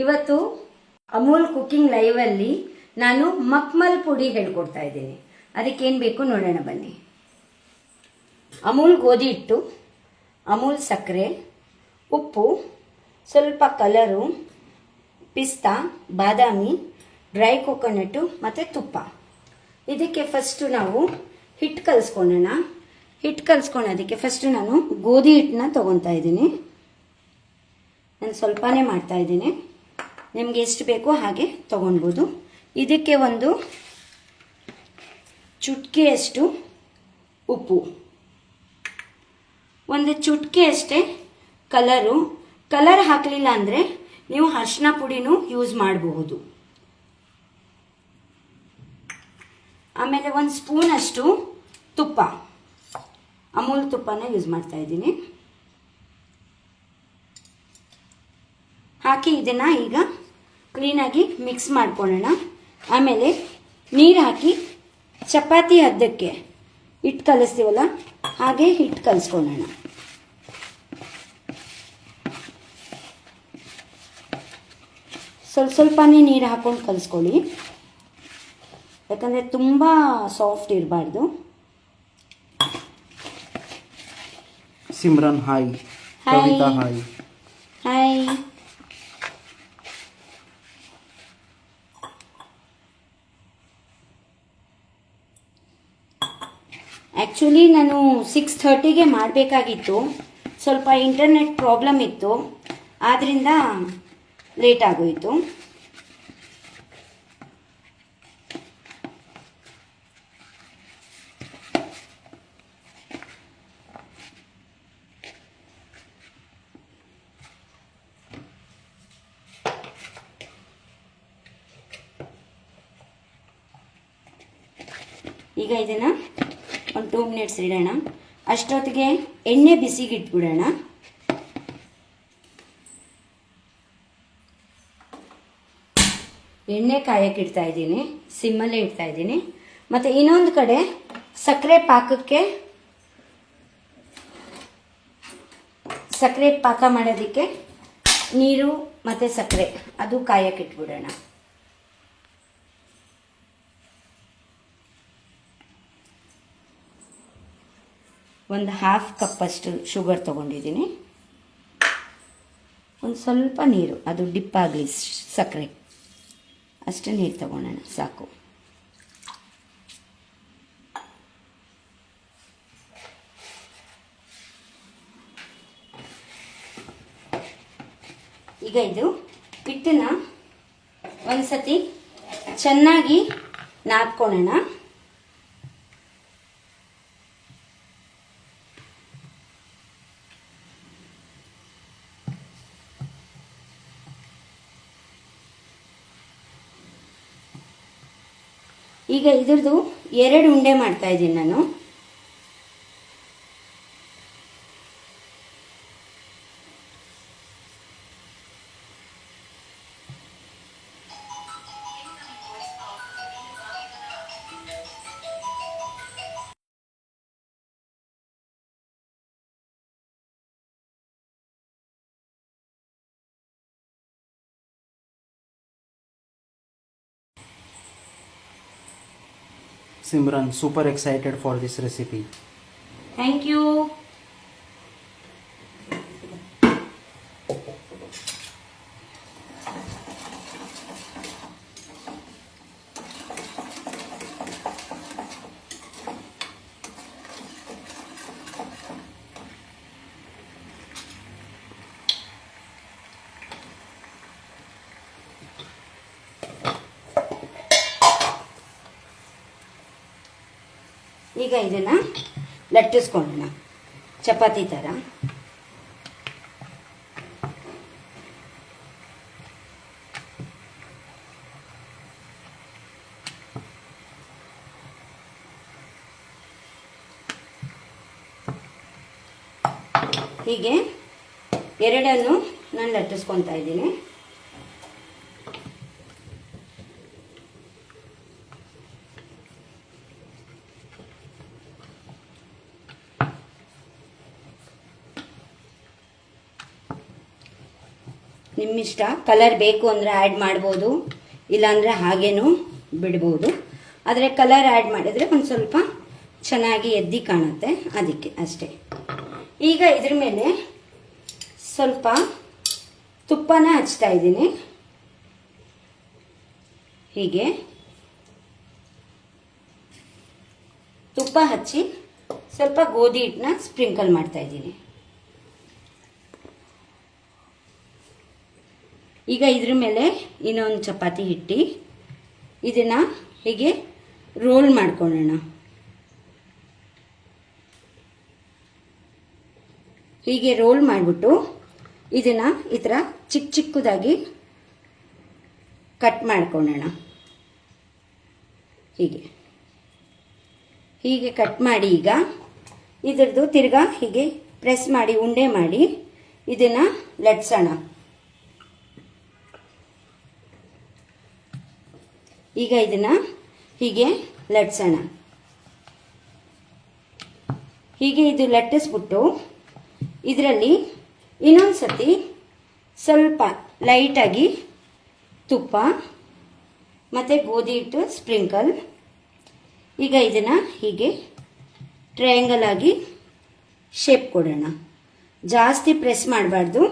ಇವತ್ತು Amul cooking live ಅಲ್ಲಿ ನಾನು ಮಕ್ಮಲ್ ಪುಡಿ ಹೇಳ್ಕೊಡ್ತಾ ಇದ್ದೀನಿ. ಅದಕ್ಕೇನು ಬೇಕು ನೋಡೋಣ ಬನ್ನಿ. ಅಮೂಲ್ ಗೋಧಿ ಹಿಟ್ಟು, ಅಮೂಲ್ ಸಕ್ಕರೆ, ಉಪ್ಪು, ಸ್ವಲ್ಪ ಕಲರು, ಪಿಸ್ತಾ, ಬಾದಾಮಿ, ಡ್ರೈ ಕೊಕೊನಟ್ಟು ಮತ್ತು ತುಪ್ಪ. ಇದಕ್ಕೆ ಫಸ್ಟು ನಾವು ಹಿಟ್ಟು ಕಲಿಸ್ಕೊಳ್ಳೋಣ. ಹಿಟ್ಟು ಕಲಿಸ್ಕೊಳ್ಳೋದಕ್ಕೆ ಫಸ್ಟು ನಾನು ಗೋಧಿ ಹಿಟ್ಟನ್ನ ತೊಗೊತಾ ಇದ್ದೀನಿ. ನಾನು ಸ್ವಲ್ಪನೇ ಮಾಡ್ತಾ ಇದ್ದೀನಿ, ನಿಮಗೆ ಎಷ್ಟು ಬೇಕೋ ಹಾಗೆ ತೊಗೊಳ್ಬೋದು. ಇದಕ್ಕೆ ಒಂದು ಚುಟ್ಕಿಯಷ್ಟು ಉಪ್ಪು, ಒಂದು ಚುಟ್ಕಿಯಷ್ಟೇ ಕಲರ್ ಹಾಕಲಿಲ್ಲ ಅಂದರೆ ನೀವು ಅರಿಶಿನ ಪುಡಿನೂ ಯೂಸ್ ಮಾಡಬಹುದು. ಆಮೇಲೆ ಒಂದು ಸ್ಪೂನಷ್ಟು ತುಪ್ಪ, ಅಮೂಲ್ ತುಪ್ಪನ ಯೂಸ್ ಮಾಡ್ತಾ ಇದ್ದೀನಿ. ಹಾಕಿ ಇದನ್ನು ಈಗ ಕ್ಲೀನಾಗಿ ಮಿಕ್ಸ್ ಮಾಡ್ಕೊಳ್ಳೋಣ. ಆಮೇಲೆ ನೀರು ಹಾಕಿ ಚಪಾತಿ ಹದ್ದಕ್ಕೆ ಹಿಟ್ಟು ಕಲಿಸ್ತೀವಲ್ಲ ಹಾಗೆ ಹಿಟ್ಟು ಕಲಿಸ್ಕೊಳ್ಳೋಣ. ಸ್ವಲ್ಪನೇ ನೀರು ಹಾಕ್ಕೊಂಡು ಕಲಿಸ್ಕೊಳ್ಳಿ, ಯಾಕಂದರೆ ತುಂಬ ಸಾಫ್ಟ್ ಇರಬಾರ್ದು. Simran hi, Kavita hi. Hi. Actually ನಾನು 6:30ಗೆ ಮಾಡಬೇಕಾಗಿತ್ತು, ಸ್ವಲ್ಪ ಇಂಟರ್ನೆಟ್ ಪ್ರಾಬ್ಲಮ್ ಇತ್ತು, ಆದ್ದರಿಂದ ಲೇಟ್ ಆಗೋಯಿತು. ಈಗ ಇದನ್ನು ಒಂದು 2 ಮಿನಿಟ್ಸ್ ಇಡೋಣ. ಅಷ್ಟೊತ್ತಿಗೆ ಎಣ್ಣೆ ಬಿಸಿಗೆ ಇಟ್ಬಿಡೋಣ. ಎಣ್ಣೆ ಕಾಯಕ್ಕೆ ಇಡ್ತಾ ಇದ್ದೀನಿ, ಸಿಮ್ಮಲ್ಲೇ ಇಡ್ತಾ ಇದ್ದೀನಿ. ಮತ್ತು ಇನ್ನೊಂದು ಕಡೆ ಸಕ್ಕರೆ ಪಾಕ ಮಾಡೋದಕ್ಕೆ ನೀರು ಮತ್ತು ಸಕ್ಕರೆ ಅದು ಕಾಯಕ್ಕೆ ಇಟ್ಬಿಡೋಣ. ಒಂದು 1/2 ಕಪ್ಪಷ್ಟು ಶುಗರ್ ತೊಗೊಂಡಿದ್ದೀನಿ. ಒಂದು ಸ್ವಲ್ಪ ನೀರು, ಅದು ಡಿಪ್ ಆಗಲಿ ಸಕ್ಕರೆ, ಅಷ್ಟೇ ನೀರು ತಗೊಳ್ಳೋಣ, ಸಾಕು. ಈಗ ಇದು ಹಿಟ್ಟನ್ನು ಒಂದ್ಸತಿ ಚೆನ್ನಾಗಿ ನಾದ್ಕೊಳ್ಳೋಣ. ಈಗ ಇದ್ರದ್ದು 2 ಉಂಡೆ ಮಾಡ್ತಾ ಇದ್ದೀನಿ ನಾನು. Simran, super excited for this recipe. Thank you. ಈಗ ಇದನ್ನು ಲಟ್ಟಿಸ್ಕೊಳ್ಳೋಣ ಚಪಾತಿ ಥರ. ಹೀಗೆ ಎರಡನ್ನು ನಾನು ಲಟ್ಟಿಸ್ಕೊತಾ ಇದ್ದೀನಿ. ನಿಮ್ಮಿಷ್ಟ. ಕಲರ್ ಬೇಕು ಅಂದರೆ ಆ್ಯಡ್ ಮಾಡ್ಬೋದು, ಇಲ್ಲಾಂದರೆ ಹಾಗೇನೂ ಬಿಡ್ಬೋದು. ಆದರೆ ಕಲರ್ ಆ್ಯಡ್ ಮಾಡಿದರೆ ಒಂದು ಸ್ವಲ್ಪ ಚೆನ್ನಾಗಿ ಎದ್ದು ಕಾಣುತ್ತೆ, ಅದಕ್ಕೆ ಅಷ್ಟೇ. ಈಗ ಇದ್ರ ಮೇಲೆ ಸ್ವಲ್ಪ ತುಪ್ಪನ ಹಚ್ತಾ ಇದ್ದೀನಿ. ಹೀಗೆ ತುಪ್ಪ ಹಚ್ಚಿ ಸ್ವಲ್ಪ ಗೋಧಿ ಹಿಟ್ಟನ್ನ ಸ್ಪ್ರಿಂಕಲ್ ಮಾಡ್ತಾ ಇದ್ದೀನಿ. ಈಗ ಇದ್ರ ಮೇಲೆ ಇನ್ನೊಂದು ಚಪಾತಿ ಹಿಟ್ಟು, ಇದನ್ನು ಹೀಗೆ ರೋಲ್ ಮಾಡ್ಕೊಳ್ಳೋಣ. ಹೀಗೆ ರೋಲ್ ಮಾಡಿಬಿಟ್ಟು ಇದನ್ನು ಈ ಥರ ಚಿಕ್ಕ ಚಿಕ್ಕದಾಗಿ ಕಟ್ ಮಾಡ್ಕೊಳ್ಳೋಣ. ಹೀಗೆ ಹೀಗೆ ಕಟ್ ಮಾಡಿ ಈಗ ಇದ್ರದ್ದು ತಿರ್ಗಾ ಹೀಗೆ ಪ್ರೆಸ್ ಮಾಡಿ ಉಂಡೆ ಮಾಡಿ ಇದನ್ನು ಲಟ್ಸೋಣ. ಈಗ ಇದನ್ನು ಹೀಗೆ ಲಟ್ಸೋಣ. ಹೀಗೆ ಇದು ಲಟ್ಟಿಸ್ಬಿಟ್ಟು ಇದರಲ್ಲಿ ಇನ್ನೊಂದು ಸತಿ ಸ್ವಲ್ಪ ಲೈಟಾಗಿ ತುಪ್ಪ ಮತ್ತು ಗೋಧಿ ಹಿಟ್ಟು ಸ್ಪ್ರಿಂಕಲ್. ಈಗ ಇದನ್ನು ಹೀಗೆ ಟ್ರಯಾಂಗಲ್ ಆಗಿ ಶೇಪ್ ಕೊಡೋಣ. ಜಾಸ್ತಿ ಪ್ರೆಸ್ ಮಾಡಬಾರ್ದು,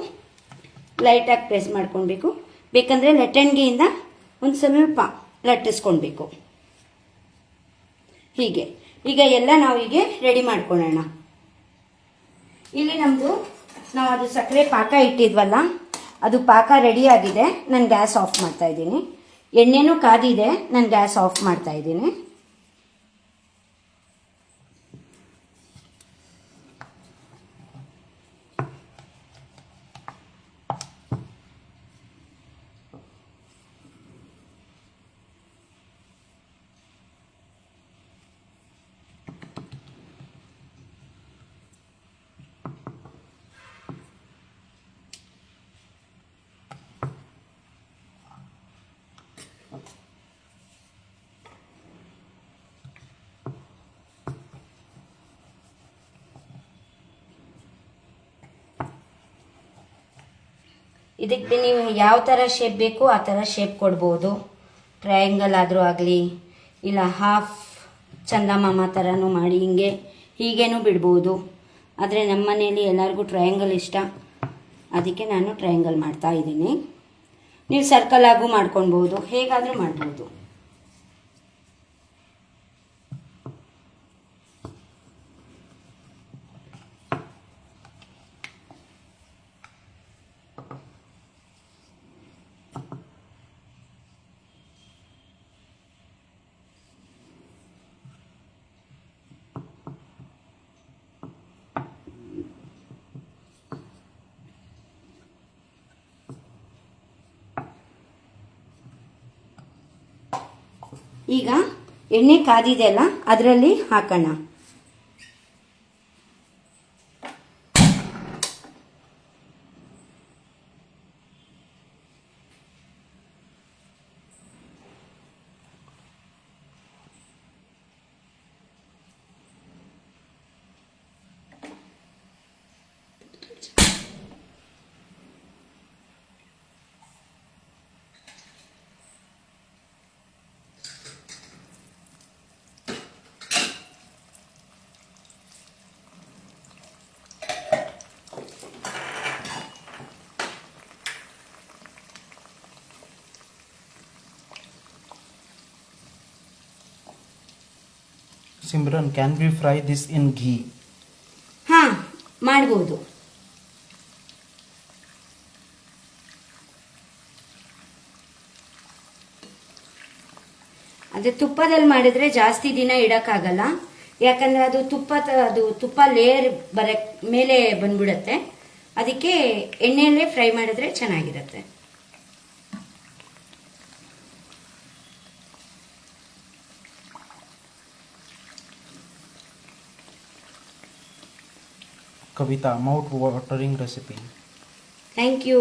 ಲೈಟಾಗಿ ಪ್ರೆಸ್ ಮಾಡ್ಕೊಳ್ಬೇಕು. ಬೇಕಂದರೆ ಲಟ್ಟಣಿಗೆಯಿಂದ ಒಂದು ಸ್ವಲ್ಪ ಲಟ್ಟಿಸ್ಕೊಳ್ಬೇಕು. ಹೀಗೆ ಈಗ ಎಲ್ಲ ನಾವು ಹೀಗೆ ರೆಡಿ ಮಾಡ್ಕೊಳ್ಳೋಣ. ಇಲ್ಲಿ ನಮ್ಮದು ನಾವು ಅದು ಸಕ್ಕರೆ ಪಾಕ ಇಟ್ಟಿದ್ವಲ್ಲ, ಅದು ಪಾಕ ರೆಡಿ ಆಗಿದೆ. ನಾನು ಗ್ಯಾಸ್ ಆಫ್ ಮಾಡ್ತಾ ಇದ್ದೀನಿ. ಎಣ್ಣೆನೂ ಕಾದಿದೆ, ನಾನು ಗ್ಯಾಸ್ ಆಫ್ ಮಾಡ್ತಾ ಇದ್ದೀನಿ. ಇದಕ್ಕೆ ನೀವು ಯಾವ ಥರ ಶೇಪ್ ಬೇಕು ಆ ಥರ ಶೇಪ್ ಕೊಡ್ಬೋದು. ಟ್ರಯಾಂಗಲ್ ಆದರೂ ಆಗಲಿ, ಇಲ್ಲ ಹಾಫ್ ಚಂದಮಾಮ ಥರನೂ ಮಾಡಿ ಹೀಗೇನೂ ಬಿಡ್ಬೋದು. ಆದರೆ ನಮ್ಮ ಮನೇಲಿ ಎಲ್ಲರಿಗೂ ಟ್ರಯಾಂಗಲ್ ಇಷ್ಟ, ಅದಕ್ಕೆ ನಾನು ಟ್ರಯಾಂಗಲ್ ಮಾಡ್ತಾ ಇದ್ದೀನಿ. ನೀವು ಸರ್ಕಲ್ ಆಗೂ ಮಾಡ್ಕೊಳ್ಬೋದು, ಹೇಗಾದರೂ ಮಾಡ್ಬೋದು. ಈಗ ಎಣ್ಣೆ ಕಾದಿದೆ ಅಲ್ಲ, ಅದರಲ್ಲಿ ಹಾಕೋಣ. Simran, can we fry this in ghee? ಹಾಂ, ಮಾಡ್ಬೋದು. ಅದೇ ತುಪ್ಪದಲ್ಲಿ ಮಾಡಿದ್ರೆ ಜಾಸ್ತಿ ದಿನ ಇಡೋಕ್ಕಾಗಲ್ಲ, ಯಾಕಂದರೆ ಅದು ತುಪ್ಪ ಲೇಯರ್ ಮೇಲೆ ಬಂದ್ಬಿಡುತ್ತೆ. ಅದಕ್ಕೆ ಎಣ್ಣೆಯಲ್ಲೇ ಫ್ರೈ ಮಾಡಿದ್ರೆ ಚೆನ್ನಾಗಿರುತ್ತೆ. Kavita, mouth-watering recipe. Thank you.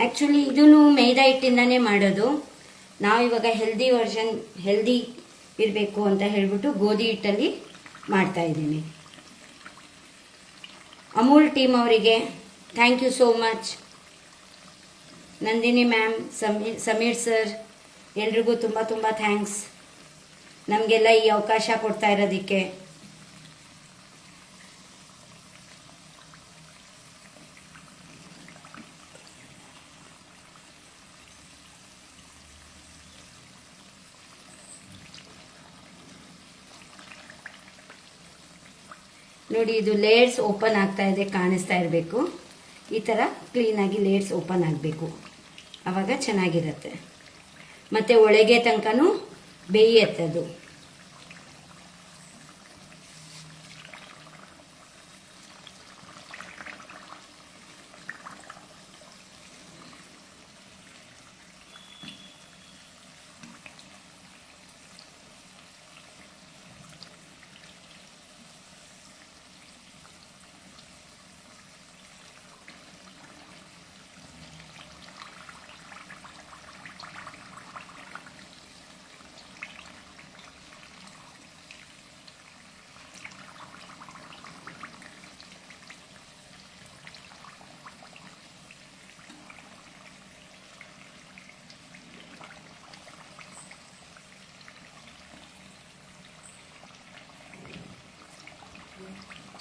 Actually ಇದೂ ಮೈದಾ ಹಿಟ್ಟಿಂದನೇ ಮಾಡೋದು. ನಾವು ಇವಾಗ ಹೆಲ್ದಿ ಇರಬೇಕು ಅಂತ ಹೇಳ್ಬಿಟ್ಟು ಗೋಧಿ ಹಿಟ್ಟಲ್ಲಿ ಮಾಡ್ತಾ ಇದ್ದೀನಿ. ಅಮೂಲ್ ಟೀಮ್ ಅವರಿಗೆ thank you so much. Nandini ma'am, Sameer sir, ಎಲ್ರಿಗೂ ತುಂಬ ತುಂಬ ಥ್ಯಾಂಕ್ಸ್ ನಮಗೆಲ್ಲ ಈ ಅವಕಾಶ ಕೊಡ್ತಾ ಇರೋದಕ್ಕೆ. ನೋಡಿ, ಇದು ಲೇಯರ್ಸ್ ಓಪನ್ ಆಗ್ತಾ ಇದೆ, ಕಾಣಿಸ್ತಾ ಇರಬೇಕು. ಈ ಥರ ಕ್ಲೀನಾಗಿ ಲೇಯರ್ಸ್ ಓಪನ್ ಆಗಬೇಕು, ಆವಾಗ ಚೆನ್ನಾಗಿರುತ್ತೆ. ಮತ್ತು ಒಳಗೆ ತನಕನೂ ಬೇಯುತ್ತೆ ಅದು.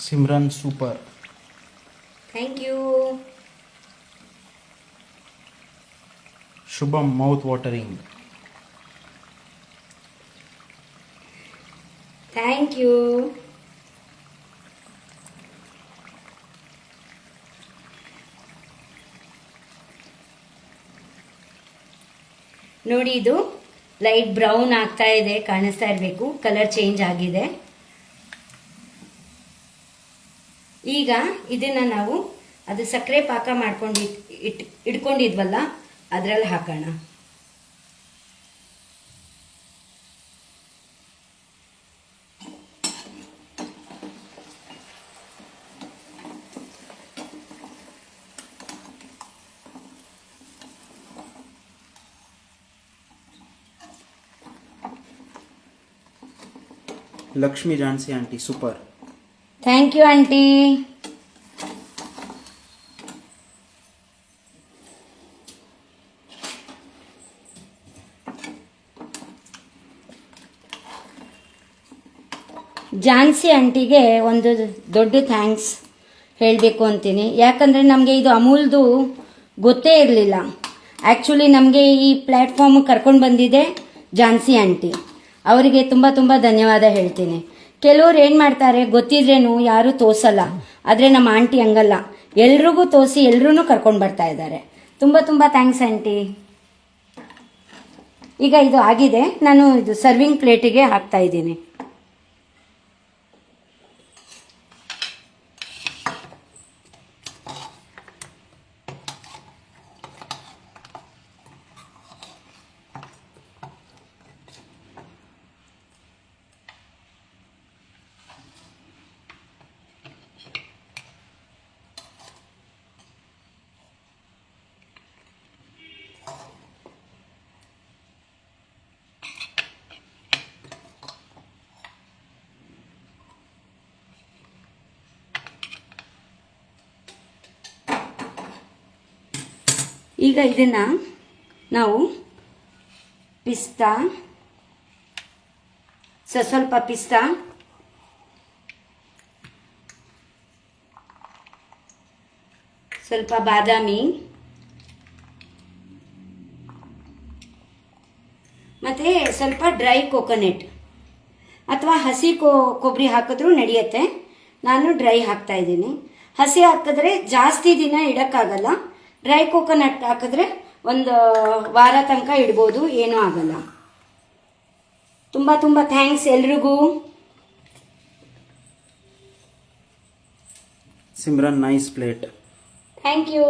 Simran, super. Thank you. Shubham, mouth watering. Thank you. ನೋಡಿ, ಇದು ಲೈಟ್ ಬ್ರೌನ್ ಆಗ್ತಾ ಇದೆ, ಕಾಣಿಸ್ತಾ ಇರಬೇಕು, ಕಲರ್ ಚೇಂಜ್ ಆಗಿದೆ. ಈಗ ಇದನ್ನ ನಾವು ಅದು ಸಕ್ಕರೆ ಪಾಕ ಮಾಡ್ಕೊಂಡು ಇಟ್ಕೊಂಡಿದ್ವಲ್ಲ ಅದರಲ್ಲಿ ಹಾಕೋಣ. Lakshmi Jansi auntie, super. Thank you auntie. Jansi ಆಂಟಿಗೆ ಒಂದು ದೊಡ್ಡ ಥ್ಯಾಂಕ್ಸ್ ಹೇಳಬೇಕು ಅಂತೀನಿ. ಯಾಕಂದರೆ ನಮಗೆ ಇದು ಅಮೂಲ್ದು ಗೊತ್ತೇ ಇರಲಿಲ್ಲ. ಆ್ಯಕ್ಚುಲಿ ನಮಗೆ ಈ ಪ್ಲ್ಯಾಟ್ಫಾರ್ಮ್ ಕರ್ಕೊಂಡು ಬಂದಿದೆ ಜಾನ್ಸಿ ಆಂಟಿ. ಅವರಿಗೆ ತುಂಬ ತುಂಬ ಧನ್ಯವಾದ ಹೇಳ್ತೀನಿ. ಕೆಲವ್ರು ಏನು ಮಾಡ್ತಾರೆ ಗೊತ್ತಿದ್ರೇನು ಯಾರೂ ತೋರಿಸಲ್ಲ, ಆದರೆ ನಮ್ಮ ಆಂಟಿ ಹಂಗಲ್ಲ, ಎಲ್ರಿಗೂ ತೋರಿಸಿ ಎಲ್ರೂ ಕರ್ಕೊಂಡು ಬರ್ತಾ ಇದ್ದಾರೆ. ತುಂಬ ತುಂಬ ಥ್ಯಾಂಕ್ಸ್ ಆಂಟಿ. ಈಗ ಇದು ಆಗಿದೆ, ನಾನು ಇದು ಸರ್ವಿಂಗ್ ಪ್ಲೇಟಿಗೆ ಹಾಕ್ತಾ ಇದ್ದೀನಿ. ಈಗ ಇದನ್ನು ನಾವು ಪಿಸ್ತಾ, ಸ್ವಲ್ಪ ಪಿಸ್ತಾ, ಸ್ವಲ್ಪ ಬಾದಾಮಿ ಮತ್ತು ಸ್ವಲ್ಪ ಡ್ರೈ ಕೋಕೋನಟ್ ಅಥವಾ ಹಸಿ ಕೊಬ್ಬರಿ ಹಾಕಿದ್ರೂ ನಡೆಯುತ್ತೆ. ನಾನು ಡ್ರೈ ಹಾಕ್ತಾ ಇದ್ದೀನಿ. ಹಸಿ ಹಾಕಿದ್ರೆ ಜಾಸ್ತಿ ದಿನ ಇಡೋಕ್ಕಾಗಲ್ಲ. ಡ್ರೈ ಕೋಕೋನಟ್ ಹಾಕಿದ್ರೆ ಒಂದು ವಾರ ತನಕ ಇಡ್ಬೋದು, ಏನೂ ಆಗಲ್ಲ. ತುಂಬ ತುಂಬ ಥ್ಯಾಂಕ್ಸ್ ಎಲ್ರಿಗೂ. Simran, nice plate. Thank you.